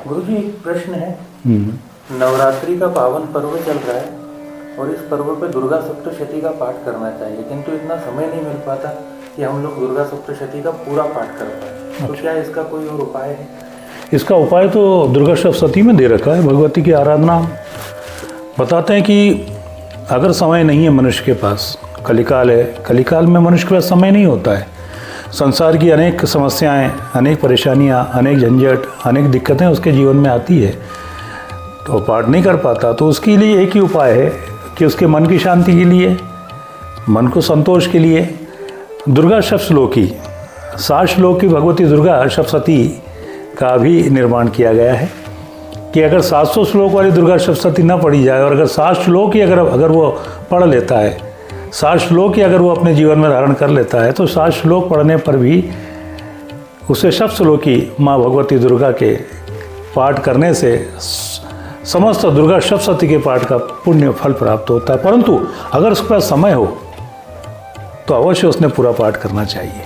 गुरुजी एक प्रश्न है। नवरात्रि का पावन पर्व चल रहा है और इस पर्व पे दुर्गा सप्तशती का पाठ करना चाहिए, किंतु इतना समय नहीं मिल पाता कि हम लोग दुर्गा सप्तशती का पूरा पाठ कर पाए। तो क्या इसका कोई और उपाय है? इसका उपाय तो दुर्गा सप्तशती में दे रखा है। भगवती की आराधना बताते हैं कि अगर समय नहीं है मनुष्य के पास, कलिकाल है, कलिकाल में मनुष्य के पास समय नहीं होता है, संसार की अनेक समस्याएं, अनेक परेशानियां, अनेक झंझट, अनेक दिक्कतें उसके जीवन में आती है, तो पाठ नहीं कर पाता। तो उसके लिए एक ही उपाय है कि उसके मन की शांति के लिए, मन को संतोष के लिए दुर्गा सप्तश्लोकी, 7 श्लोक की भगवती दुर्गा सप्तशती का भी निर्माण किया गया है कि अगर 700 श्लोक वाली दुर्गा सप्तशती न पढ़ी जाए और अगर 7 श्लोक ही अगर वो पढ़ लेता है, 7 श्लोक ही अगर वो अपने जीवन में धारण कर लेता है, तो 7 श्लोक पढ़ने पर भी उसे सप्तश्लोकी माँ भगवती दुर्गा के पाठ करने से समस्त दुर्गा सप्तशती के पाठ का पुण्य फल प्राप्त होता है। परंतु अगर उसके पास समय हो तो अवश्य उसने पूरा पाठ करना चाहिए।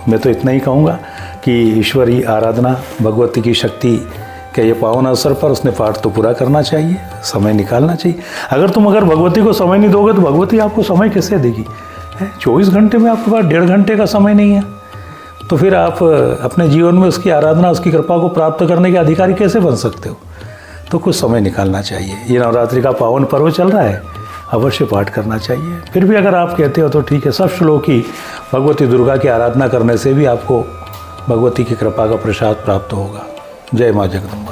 मैं तो इतना ही कहूँगा कि ईश्वरी आराधना, भगवती की शक्ति के ये पावन अवसर पर उसने पाठ तो पूरा करना चाहिए, समय निकालना चाहिए। अगर भगवती को समय नहीं दोगे तो भगवती आपको समय कैसे देगी? 24 घंटे में आपके पास 1.5 घंटे का समय नहीं है, तो फिर आप अपने जीवन में उसकी आराधना, उसकी कृपा को प्राप्त करने के अधिकारी कैसे बन सकते हो? तो कुछ समय निकालना चाहिए। ये नवरात्रि का पावन पर्व चल रहा है, अवश्य पाठ करना चाहिए। फिर भी अगर आप कहते हो तो ठीक है, सब श्लोकी भगवती दुर्गा की आराधना करने से भी आपको भगवती की कृपा का प्रसाद प्राप्त होगा। जय माँ जगदम्बा।